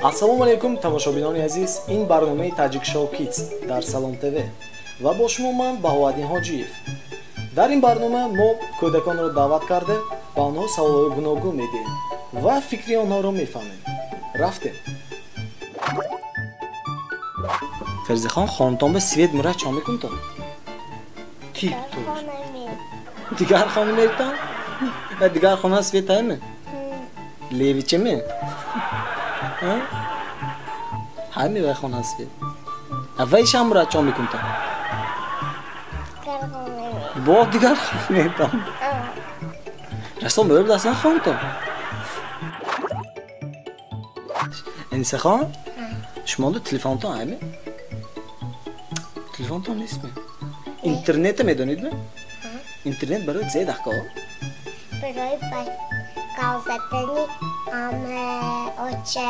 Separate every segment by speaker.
Speaker 1: Ассалому алайкум тамошобинони азиз, ин барномаи Tajik Show Kids дар Salom TV ва бо шумо ман Баҳоваддин Ҳоҷиев. Дар ин барнома мо кӯдаконро даъват карда ба онҳо саволҳои гуногун медиҳем ва фикри онҳоро мефаҳмем. Рафтем. Ферзихон, хонатон ба свет мура чо мекунтон? Ки то. Дигар хона меритон? Дигар хона свет ҳайме? Левичеме? Ҳайме вай хона свет. Вай шамра чо мекунтон? Бо дигар хона меритон. Расом бӯр дастан хонатон. Энисахон? Шумондо телефонтон ҳайме? Телефонтон нестме? Интернета медонидме? Интернет барои зе дахко?
Speaker 2: Барои гал задани оча.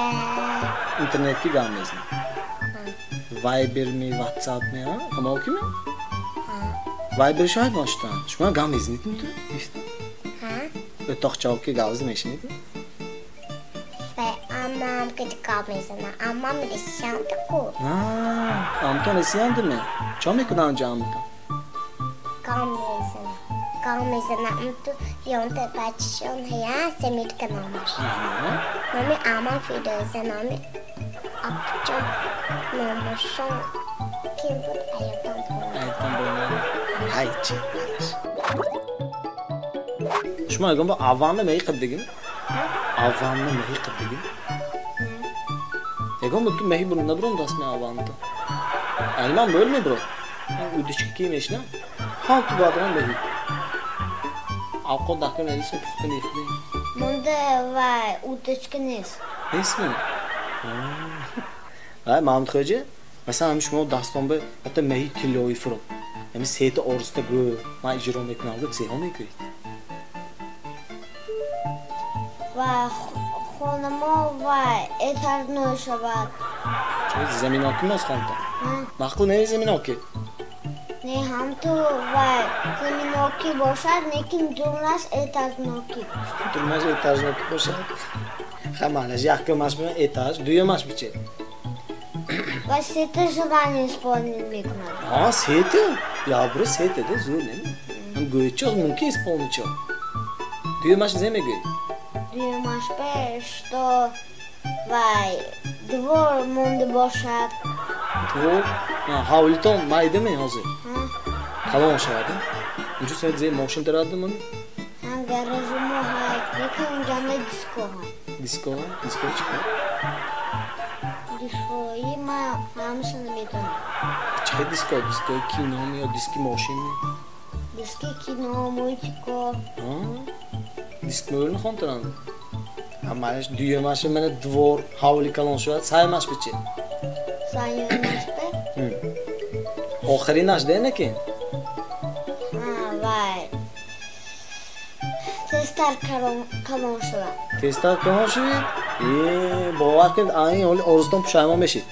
Speaker 1: Интернет ки гал мезна? Вайбер ми, ватсап ми, ҳама окиме? Вайбер шояд моштан. Шумо гал мезнидме ту? Өтоқчао ки галз мешинидме?
Speaker 2: Амам ки гал мезана. Амам рисянда ку.
Speaker 1: Амтон рисяндме? Чо мекунам онҷа амтон?
Speaker 2: Гал мезана. Гал мезана. Амту ёнта бачишон ҳая семирка номаш. Номи амам фидоиза номи апчон номашон ким буд аятон буд.
Speaker 1: Аятон буд. Ҳайчи. Шумо ягон бо авванна меҳӣ қиддигим? Авванна меҳӣ қиддигим? Ягон бо ту меҳӣ бурун набуром даст ме авванта. Ани ман бӯл мебуром. Удички ки мешинам. Ҳам ту бадрам меҳӣ. Авқот дахка мелисо пухта мехӯрӣ.
Speaker 2: Монда вай удички нест.
Speaker 1: Нестме? Вай Маҳмуд хоҷа, масалан шумо дастон ба ҳатто меҳӣ тиллои фурӯ. Ами сети орзута гӯ ман иҷро мекунам гӯ зеҳо мекунед.
Speaker 2: Вай хонамо вай этажно шавад.
Speaker 1: Чо заминоки мост хонтон? Мақул не заминоки?
Speaker 2: Не, ҳам ту вай заминоки бошад, лекин дурнаш этажноки.
Speaker 1: Дурнаш этажноки бошад? Хаманаш якумаш бина этаж, дуюмаш биче?
Speaker 2: Вай сети жадани исполнить мекунад.
Speaker 1: Сети? Ябра сети да зур неми? Гӯйчоз мумкин исполнить чо? Дуюмаш зе мегӯед?
Speaker 2: Дуюмаш бе, что вай двор монда бошад.
Speaker 1: Двор? Ҳавлитон майдаме ҳозир? Калон шавад? Инҷо саид зе мошин дарадам он?
Speaker 2: Гаражумо ҳайд, лекин унҷа не диско ҳайд.
Speaker 1: Диско? Диско чӣ кар?
Speaker 2: Дискои ман ҳамаша намедонам.
Speaker 1: Чӣ диско? Дискои киноми ё диски мошини?
Speaker 2: Диски кино, мультико.
Speaker 1: Диск мӯрни хонтонам? Ҳамааш дуюмаши мана двор, ҳавли калон шавад, саюмаш биче?
Speaker 2: Саюмаш бе?
Speaker 1: Охиринаш дена ки?
Speaker 2: Вай. Тестар калон шавад.
Speaker 1: Тестар калон шавид? Бовар кунед айн ҳоли орзутон пушаймон мешид.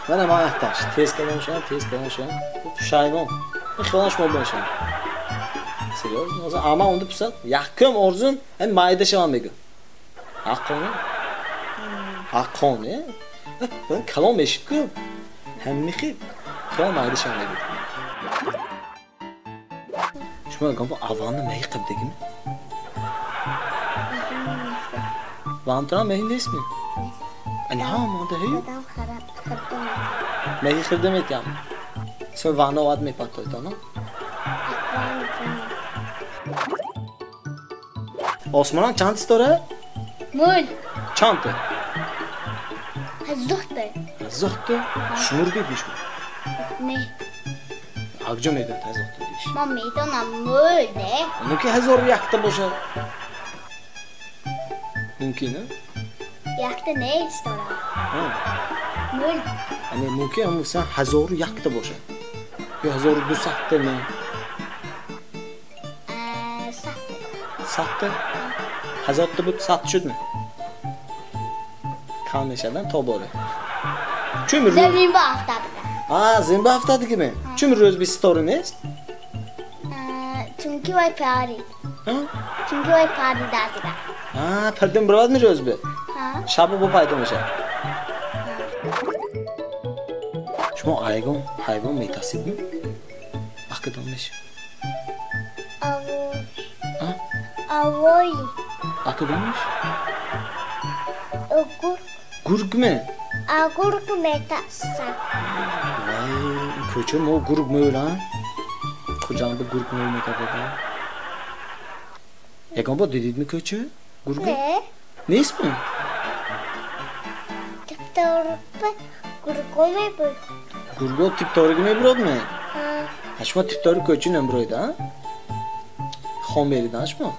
Speaker 1: Мана ман яхташ тест калон шавад, пушаймон. Хиёлан шумо бошам. Серьёзно? Ҳозир ама онда пусад, якум орзум ин майда шавам мегӯ. Ҳаққоне? Ҳаққоне? Калон мешид ку? Ҳамихи хиёл майда шавам мегӯ. Шумо ягон бо авванна меҳӣ қиддигим? Вантарам меҳӣ нестме? Ани ҳама монда ҳӣ? Меҳӣ хирда метиҳам. Сен ванна овад мепатойтона? Осмонан чандис дора?
Speaker 2: Мӯл.
Speaker 1: Чандта?
Speaker 2: Ҳаззухта.
Speaker 1: Ҳаззухта? Шумур дидиш мо?
Speaker 2: Не.
Speaker 1: Акҷо медонад ҳаззухта дидиш?
Speaker 2: Ман медонам мӯл не.
Speaker 1: Ну ки 1001та бошад. Мумкин а?
Speaker 2: Якта нест дора. Мӯл.
Speaker 1: Ани мумкин амусан 1001та бошад. Ё 1200та не. Сатта? 1000та буд, 100 шудме? Кам мешавад тобора. Чумр
Speaker 2: Замин ба ҳафта буда.
Speaker 1: Замин ба ҳафта дигиме? Чумр рӯз би стори нест?
Speaker 2: Чунки вай пари. Чунки вай пари дадида.
Speaker 1: Пардем брод мирӯз бе. Шабо бо пайдо мешад. شما hayvan میتاسید mi? Akıdanmış.
Speaker 2: Avur.
Speaker 1: Ha?
Speaker 2: Avoy.
Speaker 1: Akıdanmış.
Speaker 2: Ogur.
Speaker 1: Gurg mu?
Speaker 2: Agurk metasa.
Speaker 1: Vay, köçüm o gurg mu öyle ha? Kocaman bir gurg mu öyle kadar? Yakan bu dedid mi köçü? Gurgu?
Speaker 2: Ne?
Speaker 1: Ne ismi?
Speaker 2: Tıptırıp gurgome bu.
Speaker 1: Gurgu tip doğru gibi mi mi?
Speaker 2: Ha.
Speaker 1: Haşma tip doğru köçü ne buraydı ha? Xomeli da haşma.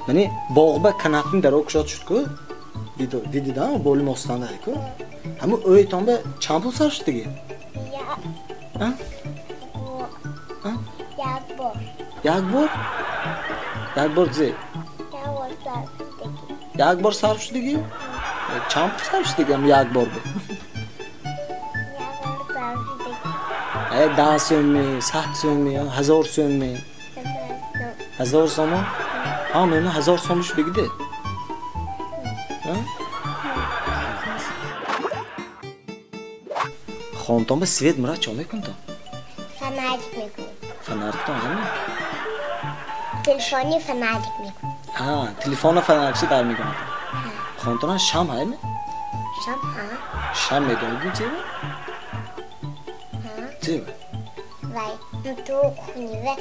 Speaker 1: Hani boğba kanatını da okşat şutku. Dedi da bolim ostanda ko. Ama öyle tam da çampul sarıştı ki.
Speaker 2: Ya.
Speaker 1: Ha? Ha?
Speaker 2: Yagbor.
Speaker 1: Yagbor? Yagbor zi.
Speaker 2: Yagbor sarıdaki.
Speaker 1: Yagbor sarıştı ki. Çampul sarıştı ki ama yagbor bu.
Speaker 2: Yagbor sarıdaki.
Speaker 1: Daha sönme, saht sönme, hazor sönme. Hazor somu? Ha mı? Hazor somu şurada gidi. Ha? Xonton ba svet mira çome kunton.
Speaker 2: Fanatik mi bu?
Speaker 1: Fanarikton ha?
Speaker 2: Telefoni fanatik mi bu?
Speaker 1: Ha, telefona fanarikçi dar migon. Xontona şam hay mı?
Speaker 2: Şam ha.
Speaker 1: Şam medonu din çeve?
Speaker 2: Ha.
Speaker 1: Çeve.
Speaker 2: Vay. Tu kuni ve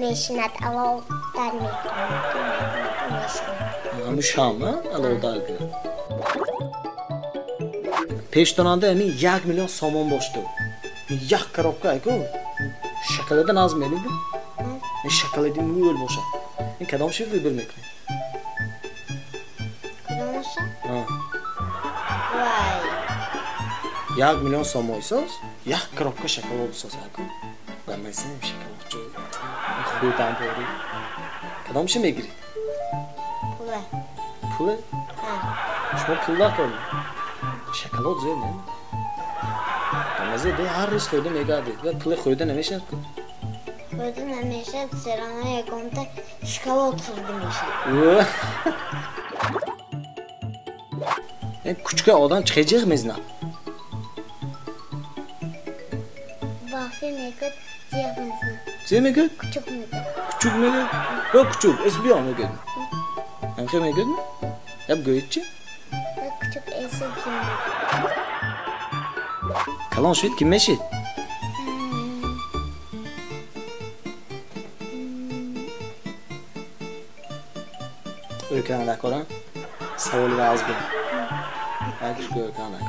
Speaker 2: meşinat alav dar mi? Meşinat.
Speaker 1: Ha, bu şam ha? Alo dalgı. Peştonanda emin 1 milyon somon boştu. 1 коробка ayko. Şakaladan az mı elinde? Şakaladım mı öyle boşa. Kadam şey bilmek mi?
Speaker 2: Kırılmışsa?
Speaker 1: Ha.
Speaker 2: Vay.
Speaker 1: 1 milyon somoysoz, 1 коробка şakal oldu soz ayko. Ben mesela şakal oldu. Xuydan doğru. Kadam şey mi giri?
Speaker 2: Pula.
Speaker 1: Pulu?
Speaker 2: Ha.
Speaker 1: Şuna pulla koy. Şakal oldu zor mu? Amazı de her risk koydu megadi. Ve pulu koydu ne şart koy?
Speaker 2: Koydum hemeşe serana yakonta şkala oturdum işe.
Speaker 1: Küçük odan çıkacak mezna.
Speaker 2: Vahfi mekut cihazını.
Speaker 1: Zeme gö?
Speaker 2: Küçük mekut.
Speaker 1: Küçük mü gö? Yok küçük. Esbi ama gö. Hem mi gö? Yap göğütçü.
Speaker 2: Küçük esi kim?
Speaker 1: Kalan şuit kim meşit? Öykana da koran. Savolu ve az gö. Herkes öykana da kor.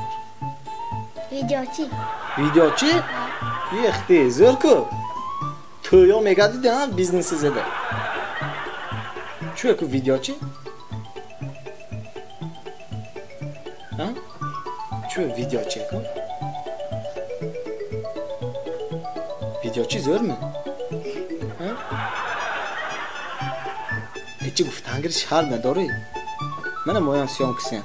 Speaker 2: Videoçi.
Speaker 1: Videoçi? Yıktı. Zırkı. Tüyo megadi de ha biznes size de. Şu yok videoçi? Ha? Şu videoçi ko? Videoçi zor mu? Ha? Hiç guftangir şahar ne doğru? Bana moyan siyon kısın.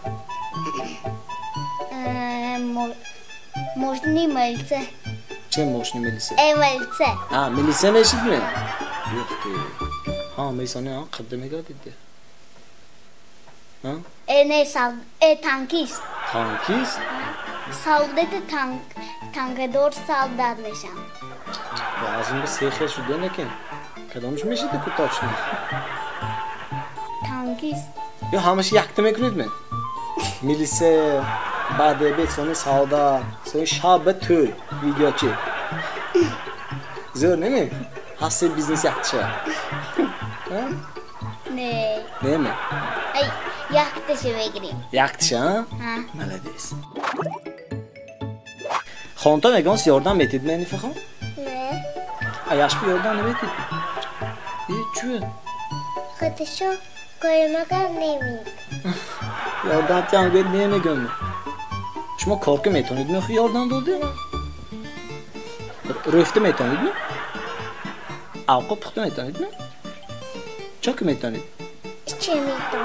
Speaker 2: Možný melice.
Speaker 1: Çe moşni melise?
Speaker 2: Evelice.
Speaker 1: Ha melise meşit mi? Yıktı. Ha meysane ha kıddı megadi de. Ha?
Speaker 2: Ne sal? Tankist.
Speaker 1: Tankist?
Speaker 2: Soldete tankador soldat nişan.
Speaker 1: Ağzımda seyir şu deneken. Kadammış meşit de kutaçlı.
Speaker 2: Tankist.
Speaker 1: Yo hamış yaktı mekrüd mü? Milise, badebet, sonra savda, sonra şabet tüy, videoçi. Zor değil mi? Hasse biznes yaktı şey. Ha?
Speaker 2: Ne?
Speaker 1: Değil mi?
Speaker 2: Ay yaktı şeve gireyim.
Speaker 1: Yaktı şey ha?
Speaker 2: Ha.
Speaker 1: Melediz. Xonta megans yordam etid meni faxon?
Speaker 2: Ne?
Speaker 1: Ayaş bir yordam ne etid? Çü.
Speaker 2: Kıtışo koymakan neyim?
Speaker 1: Yordam tiyan gör neyeme gönlü. Şuma korku metonid mi xi yordam doldu? Röfte metonid mi? Avqo puxta metonid mi? Çok metonid.
Speaker 2: İçemiydim.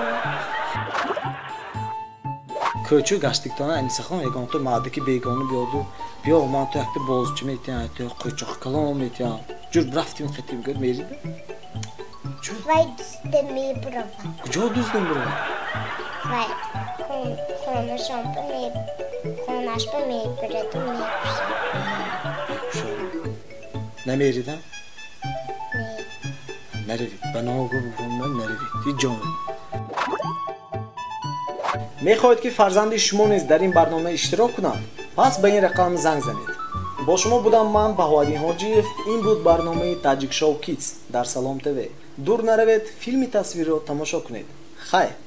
Speaker 1: Köçü qaçdıqdan ənisaxon eqontu madiki beqonu biyodu. Biyo mantu haqda bozçu metiyan, qoçuq kalan metiyan. Cür braftim xetim gör meridi.
Speaker 2: Vay düzdemeyi brava.
Speaker 1: Kujo düzdün bura.
Speaker 2: Vay. خونشان به خونش به میبرد و میپشه.
Speaker 1: نمیریدم؟ نروید بنا من نروید هیچ جا. میخواهید که فرزند شما نیز در این برنامه اشتراک کنند؟ پس به این رقم زنگ زنید. با شما بودم من بهادی حاجیев. این بود برنامه تاجیک شو کیدز در سلام تv. دور نروید، فیلمی تصویر رو تماشا کنید. خیر.